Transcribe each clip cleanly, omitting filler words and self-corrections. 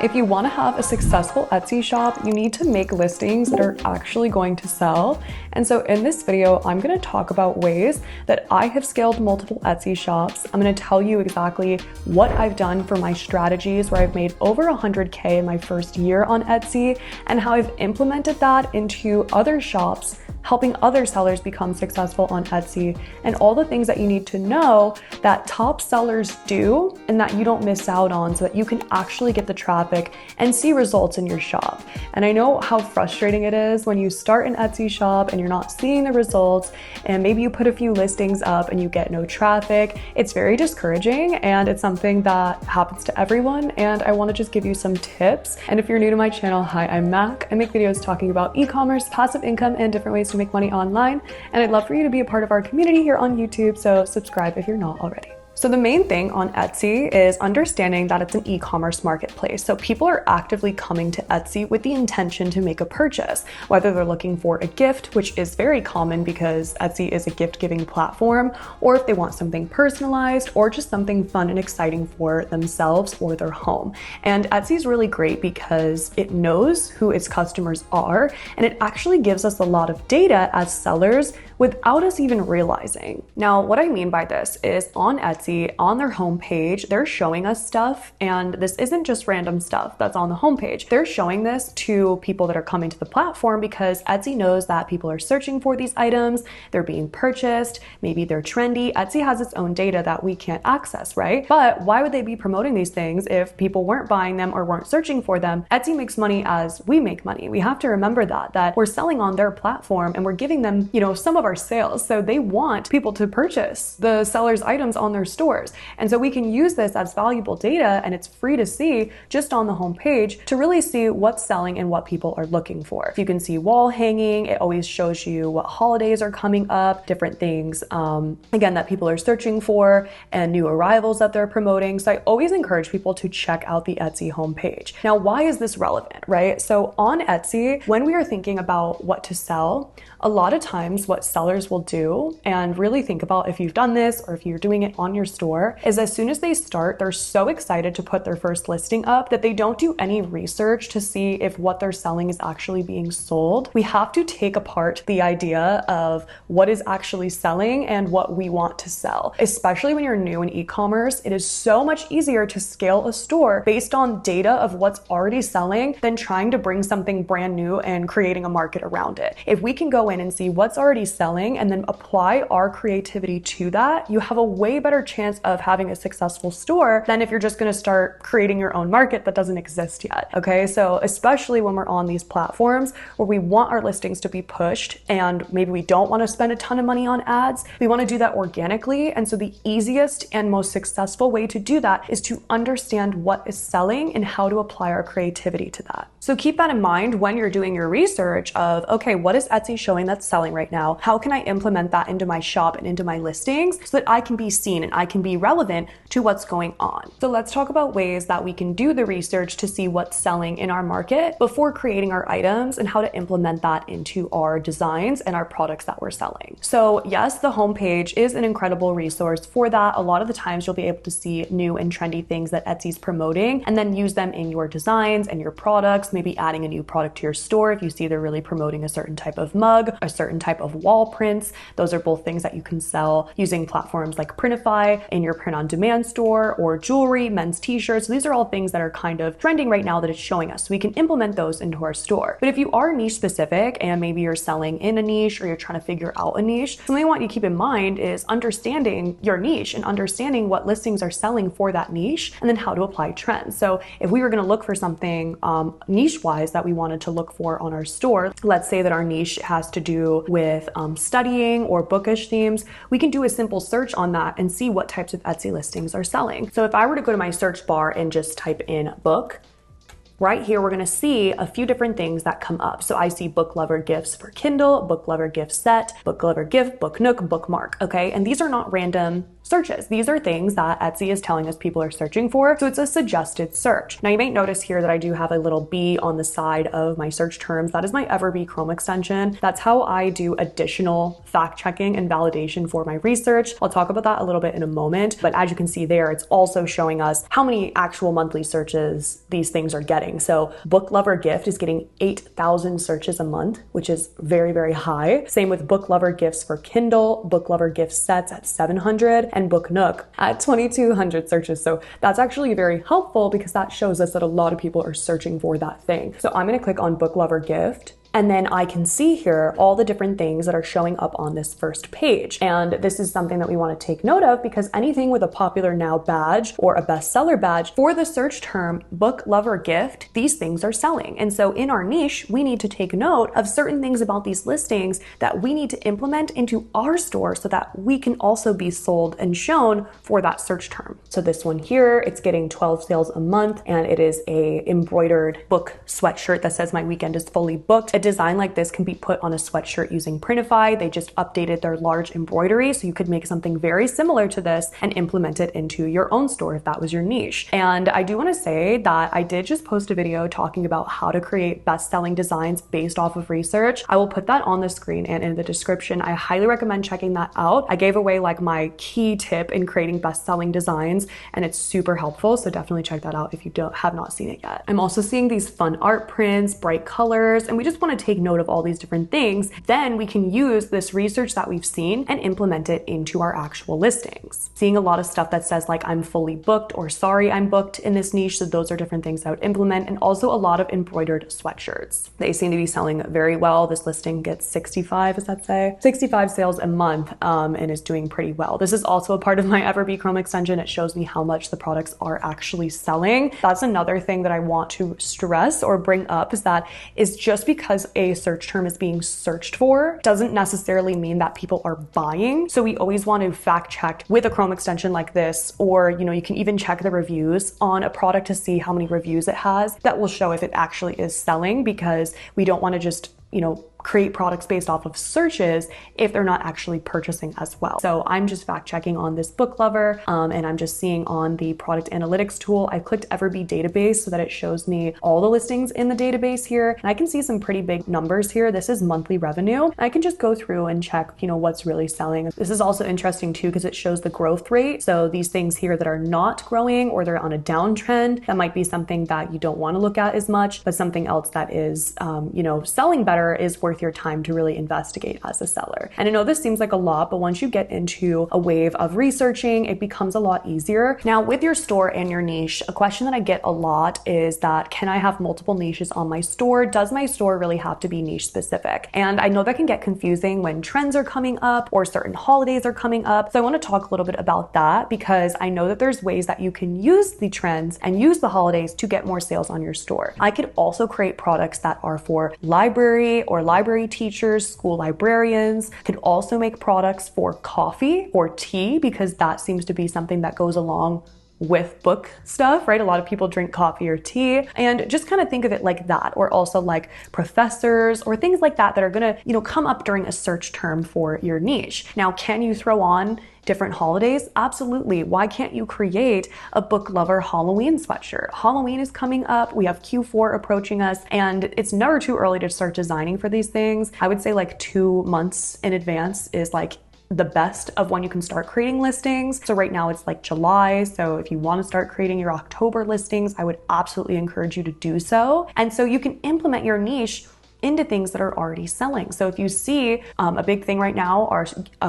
If you want to have a successful Etsy shop, you need to make listings that are actually going to sell. And so in this video, I'm going to talk about ways that I have scaled multiple Etsy shops. I'm going to tell you exactly what I've done for my strategies where I've made over 100K in my first year on Etsy and how I've implemented that into other shops, helping other sellers become successful on Etsy, and all the things that you need to know that top sellers do and that you don't miss out on so that you can actually get the traffic and see results in your shop. And I know how frustrating it is when you start an Etsy shop and you're not seeing the results, and maybe you put a few listings up and you get no traffic. It's very discouraging, and it's something that happens to everyone, and I want to just give you some tips. And if you're new to my channel, hi, I'm Mac. I make videos talking about e-commerce, passive income, and different ways to make money online, and I'd love for you to be a part of our community here on YouTube, so subscribe if you're not already. So the main thing on Etsy is understanding that it's an e-commerce marketplace. So people are actively coming to Etsy with the intention to make a purchase, whether they're looking for a gift, which is very common because Etsy is a gift-giving platform, or if they want something personalized or just something fun and exciting for themselves or their home. And Etsy is really great because it knows who its customers are, and it actually gives us a lot of data as sellers without us even realizing. Now, what I mean by this is on Etsy, on their homepage, they're showing us stuff, and this isn't just random stuff that's on the homepage. They're showing this to people that are coming to the platform because Etsy knows that people are searching for these items, they're being purchased, maybe they're trendy. Etsy has its own data that we can't access, right? But why would they be promoting these things if people weren't buying them or weren't searching for them? Etsy makes money as we make money. We have to remember that we're selling on their platform and we're giving them, some of our sales. So they want people to purchase the seller's items on their stores. And so we can use this as valuable data, and it's free to see just on the homepage to really see what's selling and what people are looking for. If you can see wall hanging, it always shows you what holidays are coming up, different things, again, that people are searching for, and new arrivals that they're promoting. So I always encourage people to check out the Etsy homepage. Now, why is this relevant, right? So on Etsy, when we are thinking about what to sell, a lot of times what sellers will do, and really think about if you've done this or if you're doing it on your store, is as soon as they start, they're so excited to put their first listing up that they don't do any research to see if what they're selling is actually being sold. We have to take apart the idea of what is actually selling and what we want to sell. Especially when you're new in e-commerce, it is so much easier to scale a store based on data of what's already selling than trying to bring something brand new and creating a market around it. If we can go in and see what's already selling and then apply our creativity to that, you have a way better chance of having a successful store than if you're just going to start creating your own market that doesn't exist yet. Okay, so especially when we're on these platforms where we want our listings to be pushed and maybe we don't want to spend a ton of money on ads, we want to do that organically. And so the easiest and most successful way to do that is to understand what is selling and how to apply our creativity to that. So keep that in mind when you're doing your research of, okay, what is Etsy showing that's selling right now? How can I implement that into my shop and into my listings so that I can be seen and I can be relevant to what's going on? So let's talk about ways that we can do the research to see what's selling in our market before creating our items and how to implement that into our designs and our products that we're selling. So yes, the homepage is an incredible resource for that. A lot of the times you'll be able to see new and trendy things that Etsy's promoting and then use them in your designs and your products, maybe adding a new product to your store if you see they're really promoting a certain type of mug, a certain type of wall prints. Those are both things that you can sell using platforms like Printify in your print-on-demand store, or jewelry, men's t-shirts. These are all things that are kind of trending right now that it's showing us. So we can implement those into our store. But if you are niche specific and maybe you're selling in a niche or you're trying to figure out a niche, something I want you to keep in mind is understanding your niche and understanding what listings are selling for that niche and then how to apply trends. So if we were going to look for something niche-wise that we wanted to look for on our store, let's say that our niche has to do with studying or bookish themes, we can do a simple search on that and see what types of Etsy listings are selling. So if I were to go to my search bar and just type in book, right here, we're gonna see a few different things that come up. So I see book lover gifts for Kindle, book lover gift set, book lover gift, book nook, bookmark, okay? And these are not random searches. These are things that Etsy is telling us people are searching for. So it's a suggested search. Now you might notice here that I do have a little B on the side of my search terms. That is my Everbee Chrome extension. That's how I do additional fact checking and validation for my research. I'll talk about that a little bit in a moment, but as you can see there, it's also showing us how many actual monthly searches these things are getting. So book lover gift is getting 8,000 searches a month, which is very, very high. Same with book lover gifts for Kindle, book lover gift sets at 700, and book nook at 2,200 searches. So that's actually very helpful because that shows us that a lot of people are searching for that thing. So I'm going to click on book lover gift. And then I can see here all the different things that are showing up on this first page. And this is something that we want to take note of because anything with a popular now badge or a bestseller badge for the search term book lover gift, these things are selling. And so in our niche, we need to take note of certain things about these listings that we need to implement into our store so that we can also be sold and shown for that search term. So this one here, it's getting 12 sales a month and it is a embroidered book sweatshirt that says my weekend is fully booked. A design like this can be put on a sweatshirt using Printify. They just updated their large embroidery, so you could make something very similar to this and implement it into your own store if that was your niche. And I do want to say that I did just post a video talking about how to create best-selling designs based off of research. I will put that on the screen and in the description. I highly recommend checking that out. I gave away like my key tip in creating best-selling designs and it's super helpful, so definitely check that out if you have not seen it yet. I'm also seeing these fun art prints, bright colors, and we just want to take note of all these different things. Then we can use this research that we've seen and implement it into our actual listings. Seeing a lot of stuff that says like I'm fully booked or sorry I'm booked in this niche, so those are different things I would implement, and also a lot of embroidered sweatshirts. They seem to be selling very well. This listing gets 65, does that say? 65 sales a month and is doing pretty well. This is also a part of my Everbee Chrome extension. It shows me how much the products are actually selling. That's another thing that I want to stress or bring up is just because a search term is being searched for doesn't necessarily mean that people are buying. So we always want to fact check with a Chrome extension like this, or you can even check the reviews on a product to see how many reviews it has. That will show if it actually is selling, because we don't want to just create products based off of searches if they're not actually purchasing as well. So I'm just fact checking on this book lover and I'm just seeing on the product analytics tool, I clicked Everbee database so that it shows me all the listings in the database here. And I can see some pretty big numbers here. This is monthly revenue. I can just go through and check, what's really selling. This is also interesting too, because it shows the growth rate. So these things here that are not growing or they're on a downtrend, that might be something that you don't want to look at as much, but something else that is, selling better is worth your time to really investigate as a seller. And I know this seems like a lot, but once you get into a wave of researching, it becomes a lot easier. Now with your store and your niche, a question that I get a lot is that, can I have multiple niches on my store? Does my store really have to be niche specific? And I know that can get confusing when trends are coming up or certain holidays are coming up. So I want to talk a little bit about that, because I know that there's ways that you can use the trends and use the holidays to get more sales on your store. I could also create products that are for library teachers, school librarians. Could also make products for coffee or tea, because that seems to be something that goes along with book stuff, right? A lot of people drink coffee or tea, and just kind of think of it like that. Or also like professors or things like that that are gonna, come up during a search term for your niche. Now, can you throw on different holidays? Absolutely. Why can't you create a book lover Halloween sweatshirt? Halloween is coming up. We have Q4 approaching us, and it's never too early to start designing for these things. I would say like 2 months in advance is like the best of when you can start creating listings. So right now it's like July. So if you want to start creating your October listings, I would absolutely encourage you to do so. And so you can implement your niche into things that are already selling. So if you see a big thing right now are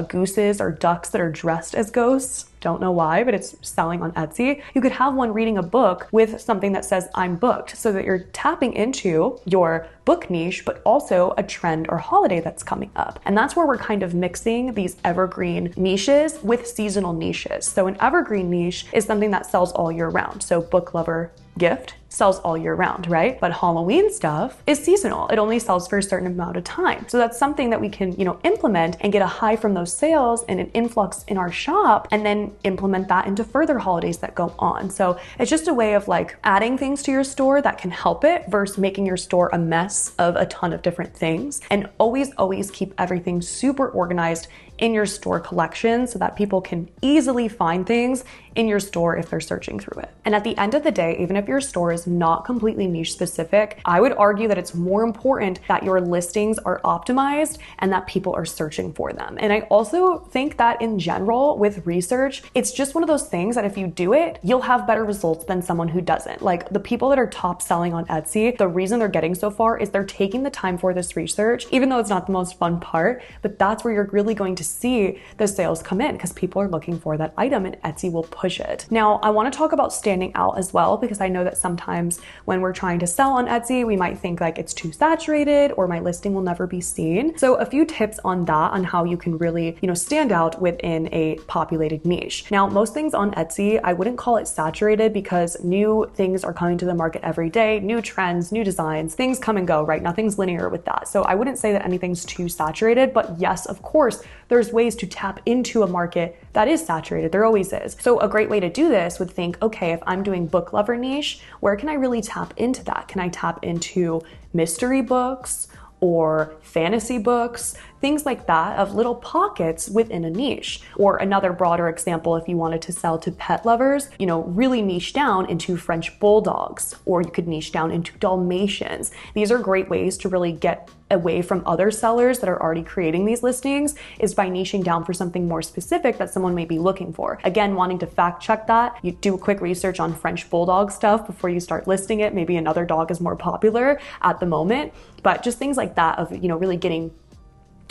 gooses or ducks that are dressed as ghosts. Don't know why, but it's selling on Etsy. You could have one reading a book with something that says I'm booked, so that you're tapping into your book niche, but also a trend or holiday that's coming up. And that's where we're kind of mixing these evergreen niches with seasonal niches. So an evergreen niche is something that sells all year round. So book lover gift sells all year round, right? But Halloween stuff is seasonal. It only sells for a certain amount of time. So that's something that we can, implement and get a high from those sales and an influx in our shop, and then implement that into further holidays that go on. So it's just a way of like adding things to your store that can help it versus making your store a mess of a ton of different things. And always keep everything super organized in your store collection so that people can easily find things in your store if they're searching through it. And at the end of the day, even if your store is not completely niche specific, I would argue that it's more important that your listings are optimized and that people are searching for them. And I also think that in general with research, it's just one of those things that if you do it, you'll have better results than someone who doesn't. Like the people that are top selling on Etsy, the reason they're getting so far is they're taking the time for this research, even though it's not the most fun part, but that's where you're really going to see the sales come in because people are looking for that item and Etsy will push it. Now, I want to talk about standing out as well, because I know that sometimes when we're trying to sell on Etsy, we might think like it's too saturated or my listing will never be seen. So a few tips on that, on how you can really, stand out within a populated niche. Now, most things on Etsy, I wouldn't call it saturated because new things are coming to the market every day, new trends, new designs, things come and go, right? Nothing's linear with that. So I wouldn't say that anything's too saturated, but yes, of course, there's ways to tap into a market that is saturated. There always is. So a great way to do this would think, okay, if I'm doing book lover niche, where can I really tap into that? Can I tap into mystery books or fantasy books, things like that, of little pockets within a niche? Or another broader example, if you wanted to sell to pet lovers, really niche down into French bulldogs, or you could niche down into Dalmatians. These are great ways to really get away from other sellers that are already creating these listings, is by niching down for something more specific that someone may be looking for. Again, wanting to fact check that, you do a quick research on French bulldog stuff before you start listing it. Maybe another dog is more popular at the moment, but just things like that of, really getting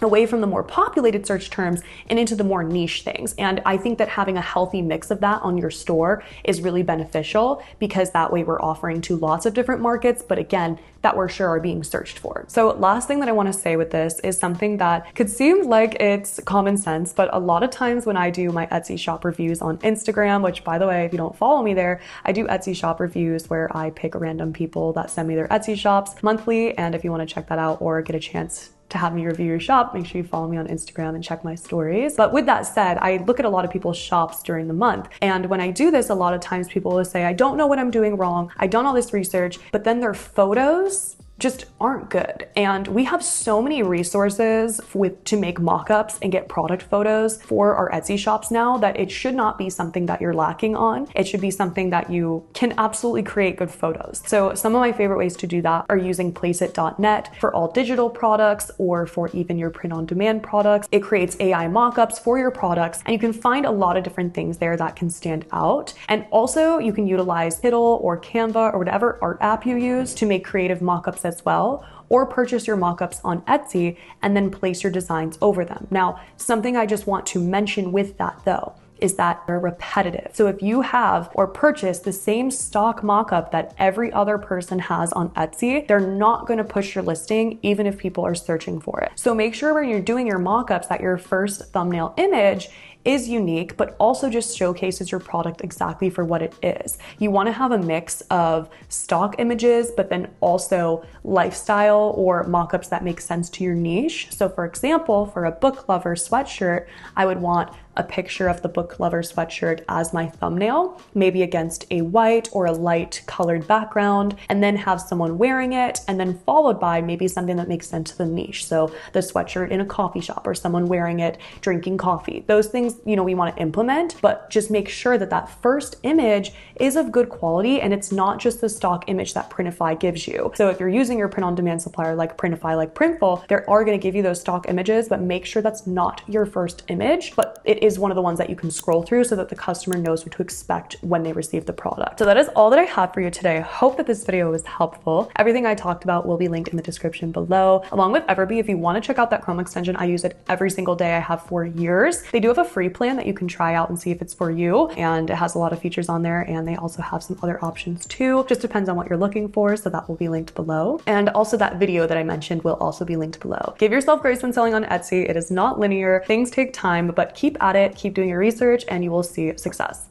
away from the more populated search terms and into the more niche things. And I think that having a healthy mix of that on your store is really beneficial, because that way we're offering to lots of different markets, but again, that we're sure are being searched for. So last thing that I want to say with this is something that could seem like it's common sense, but a lot of times when I do my Etsy shop reviews on Instagram, which by the way, if you don't follow me there, I do Etsy shop reviews where I pick random people that send me their Etsy shops monthly. And if you want to check that out or get a chance to have me review your shop, make sure you follow me on Instagram and check my stories. But with that said, I look at a lot of people's shops during the month. And when I do this, a lot of times people will say, I don't know what I'm doing wrong. I've done all this research, but then their photos just aren't good. And we have so many resources to make mock-ups and get product photos for our Etsy shops now that it should not be something that you're lacking on. It should be something that you can absolutely create good photos. So some of my favorite ways to do that are using placeit.net for all digital products, or for even your print-on-demand products. It creates AI mock-ups for your products, and you can find a lot of different things there that can stand out. And also you can utilize Hiddle or Canva or whatever art app you use to make creative mock-ups as well, or purchase your mockups on Etsy and then place your designs over them. Now, something I just want to mention with that though, is that they're repetitive. So if you have or purchase the same stock mockup that every other person has on Etsy, they're not gonna push your listing even if people are searching for it. So make sure when you're doing your mockups that your first thumbnail image is unique, but also just showcases your product exactly for what it is. You want to have a mix of stock images, but then also lifestyle or mock-ups that make sense to your niche. So for example, for a book lover sweatshirt, I would want a picture of the book lover sweatshirt as my thumbnail, maybe against a white or a light colored background, and then have someone wearing it, and then followed by maybe something that makes sense to the niche. So the sweatshirt in a coffee shop, or someone wearing it drinking coffee. Those things, we want to implement, but just make sure that that first image is of good quality and it's not just the stock image that Printify gives you. So if you're using your print-on-demand supplier like Printify, like Printful, they are going to give you those stock images, but make sure that's not your first image, but it is one of the ones that you can scroll through so that the customer knows what to expect when they receive the product. So that is all that I have for you today. I hope that this video was helpful. Everything I talked about will be linked in the description below, along with Everbee. If you want to check out that Chrome extension, I use it every single day. I have for years. They do have a free plan that you can try out and see if it's for you, and it has a lot of features on there, and they also have some other options too. Just depends on what you're looking for, so that will be linked below. And also that video that I mentioned will also be linked below. Give yourself grace when selling on Etsy. It is not linear. Things take time, but keep at it, keep doing your research, and you will see success.